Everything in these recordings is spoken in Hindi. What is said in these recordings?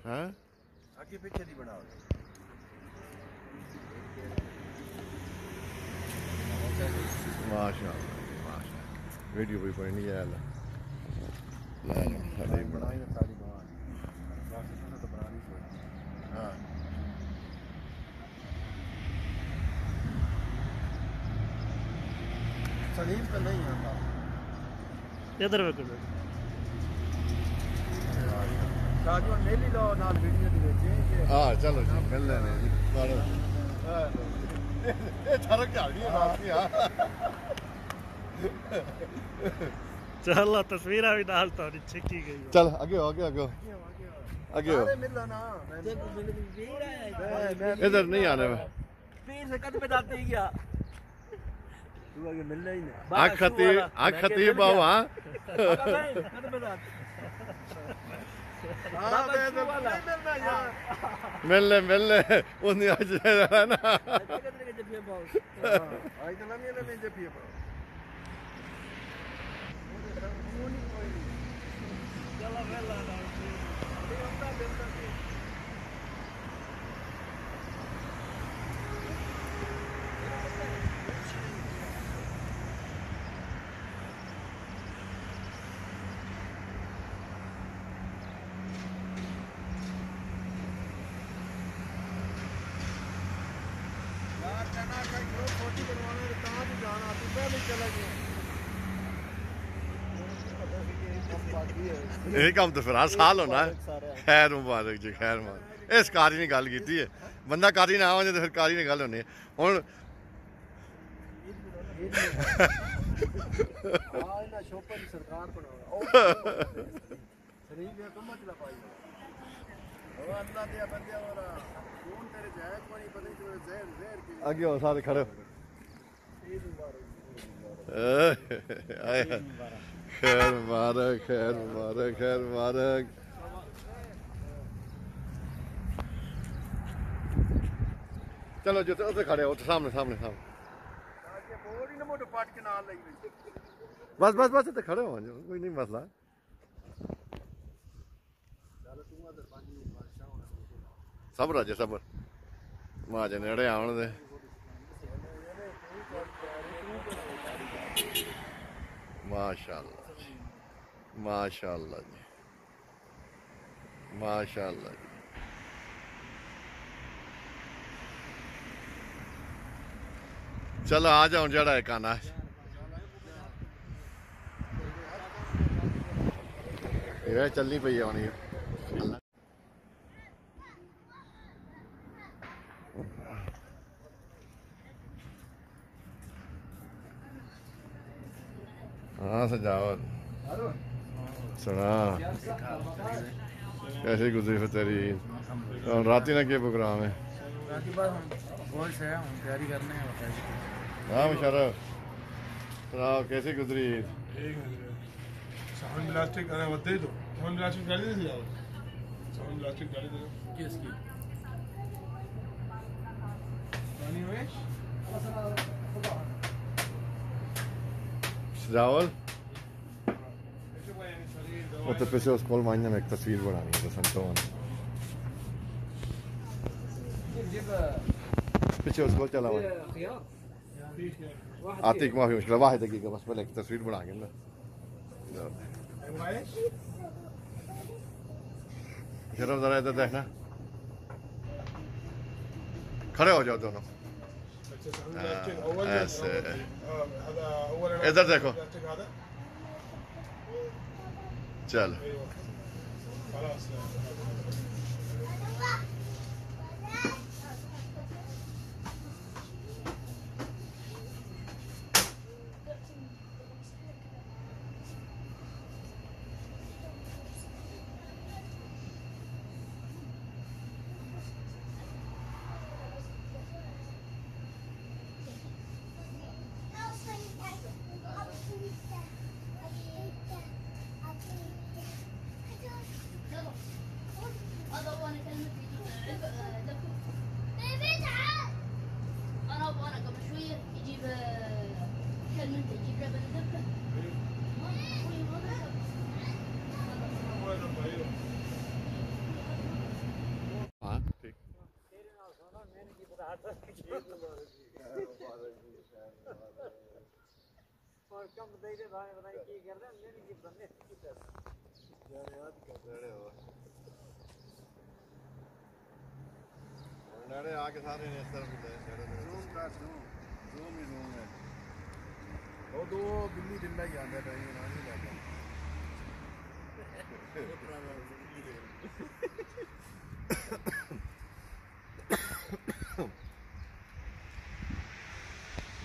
हाँ आगे पीछे नहीं बनाओ माशाल्लाह माशाल्लाह वीडियो भी कोई नहीं है ला साड़ी बनाई साड़ी बना तो बनानी हाँ सलीम का नहीं आता इधर वेखो राजू नेली लो नाल वीडियो दी वेचे हाँ चलो जी मिल लेने जी ये थारा क्या नहीं है बात नहीं हाँ चलो तस्वीर भी डाल तो छिकी गई चल आगे हो आगे आगे हो आगे हो मिलना ना इधर नहीं आने में पीर से कद पे जाते ही क्या तू आगे मिलना ही नहीं आँख खतीब बाबू हाँ कद पे जाते मिल ले उन्हें आज है ना ਇਹ ਕੰਮ ਤਾਂ ਫਿਰ ਹਰ ਸਾਲ ਹੋਣਾ ਖੈਰ ਮੁਬਾਰਕ ਜੀ ਖੈਰ ਮੁਬਾਰਕ ਇਸ ਕਾਰੀ ਨੇ ਗੱਲ ਕੀਤੀ ਹੈ ਬੰਦਾ ਕਾਰੀ ਨਾ ਆਵੇ ਤੇ ਫਿਰ ਕਾਰੀ ਨੇ ਗੱਲ ਹੋਣੀ ਹੁਣ सरकार ਅੱਗੇ ਹੋ ਸਾਰੇ ਖੜੇ खैर मुबारक खैर मुबारक खैर मुबारक चलो जो उसे खड़े हो सामने सामने सामने बस बस बस इतने खड़े हो कोई नहीं मसला सबर अजे सबर महाजन नेड़े आने दे माशाअल्लाह माशाअल्लाह जी माशाअल्लाह जी चलो आ जाओ जड़ा है काना ये चलनी पई आनी हाँ सजावट सुना कैसे गुजरी फिर तेरी राती ना क्या प्रोग्राम है तैयारी करने हाँ मुशर्रफ सुनाओ कैसे गुजरी साउंड ब्लास्टिक अरे बता दो साउंड ब्लास्टिक गाड़ी दे दिया साउंड ब्लास्टिक गाड़ी दे किसकी पानी में सजावल वो तो पीछे उस कॉल माइंड में एक तस्वीर बनानी है तो संतोन पीछे उस कॉल चला हुआ आतिक माफी मुश्किल वाहिद दकीका बस पहले एक तस्वीर बना के ना शर्फ जरा इधर देखना खड़े हो जाओ दोनों ऐसे इधर देखो चल और कम दे दे भाई बताइए की कर रहे हैं नहीं की बंदे की कर यार याद कर रहे हो नारे आके सारे ने इस तरफ ਜ਼ੂਮ ਕਰ ਜ਼ੂਮ ਹੀ ਜ਼ੂਮ ਹੈ ਉਹ ਦੋ ਬਿੱਲੀ ਦਿੰਦਾ ਹੀ ਆਂਦਾ ਟਾਈਮ ਨਾਲ ਨਹੀਂ ਲੱਗਦਾ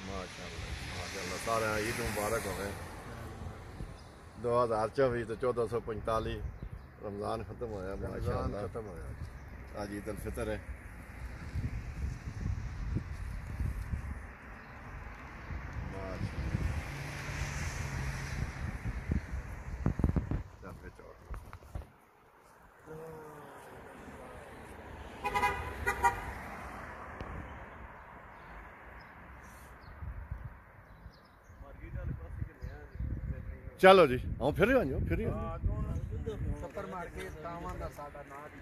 माशाअल्लाह सारे ईद मुबारक होवे 2024 तो 1445 रमजान खत्म होया माशाअल्लाह खत्म होया आज ईद उल फितर है चलो जी आओ फिर आइयो ਚੱਕਰ ਮਾਰ ਕੇ ਤਾਵਾਂ ਦਾ ਸਾਡਾ ਨਾਂ ਦੀ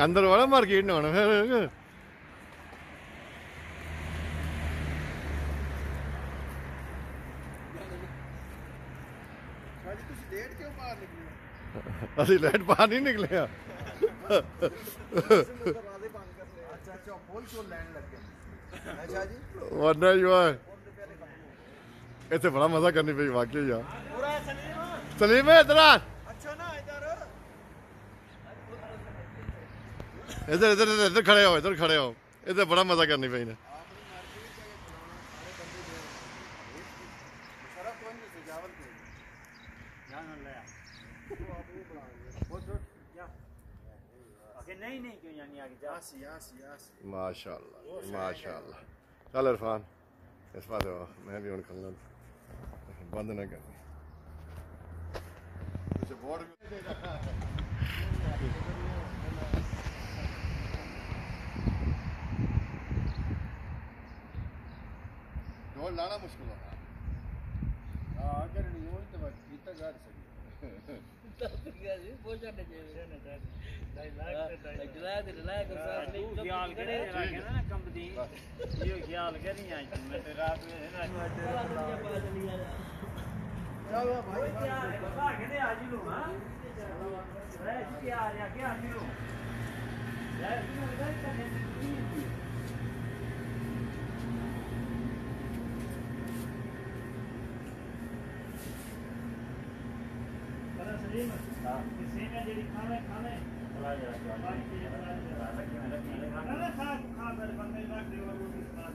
अंदर वाला मार्केट ना फिर ਸਾਜੀ ਤੁਸੀਂ ਲੇਟ ਕਿਉਂ ਬਾਹਰ ਨਿਕਲੇ असि लाइट बाहर नहीं निकले हैं। ਦਰਵਾਜ਼ੇ ਬੰਦ ਕਰ ਲਏ ਅੱਛਾ ਫੁੱਲ ਸ਼ੋ ਲੈਣ ਲੱਗੇ ਅੱਛਾ ਜੀ वरना जो है इतने बड़ा मजा करनी पई वाकई यार ਪੂਰਾ ਸਲੀਮ सलीम है इधर आ। ਅੱਛਾ ਨਾ ਇਧਰ इधर इधर इधर इधर खड़े हो इधर खड़े हो इधर बड़ा मजा करनी पई ने ਸਾਰਾ ਕੋਈ ਨਹੀਂ ਸਜਾਵਲ ਕੋਈ ध्यान ले आगे नहीं नहीं क्यों यानी आगे जा ਆਸੀ ਆਸੀ ਆਸੀ माशाअल्लाह माशाअल्लाह चल इरफान इस पास आओ मैं भी उन खलना बंद ना कर पीछे बोर्ड भी ढोल लाना मुश्किल होगा अगर नहीं हो तो गीता गा सके ख्याल करे ना कंपनी ये ख्याल करी आज मैं रात में चलो भाई बाबा कहने आज लो हां रह क्या आ क्या आज लो यार तुम इधर करने किसी ने जेडी खाने खाने चला जा बाकी चीजें बना ना खा खा कर बंदे रख दे और रोटी खा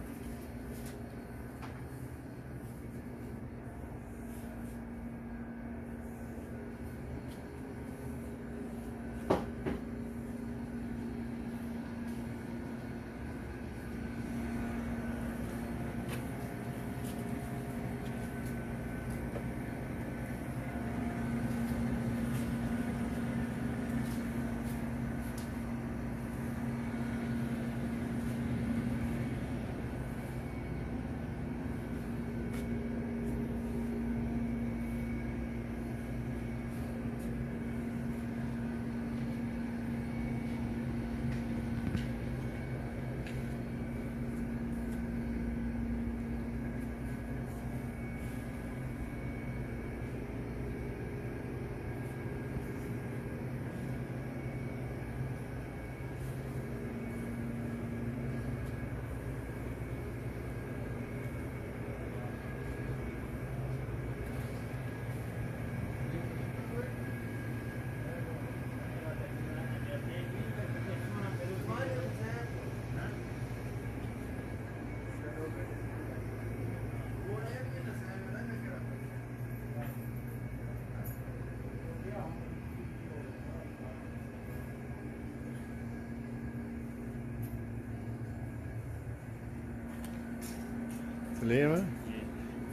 सलीम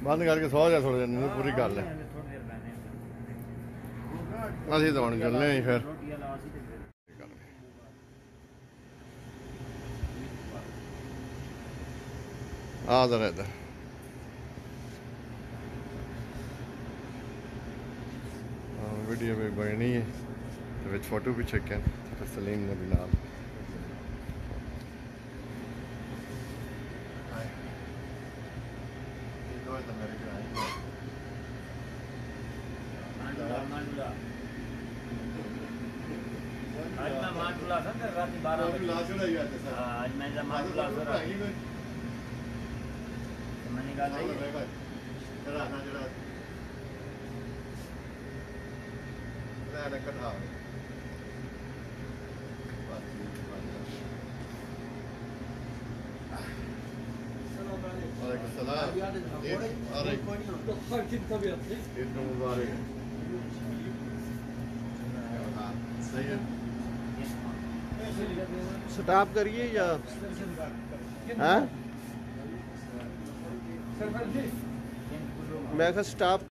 बंद करके सो जा थोड़ा नींद पूरी कर ले थोड़ी देर पहले असं तो हम चलने ही फिर रोटी वाला आसी ते आ जरा इधर वीडियो भी बननी है तो फोटो भी चेक तस्लीम ने भी नाम आज मैं मांडुला था ना रात 12 बजे आज मैं जब मांडुला था मैंने कहा स्टॉप करिए या हाँ मैं स्टॉप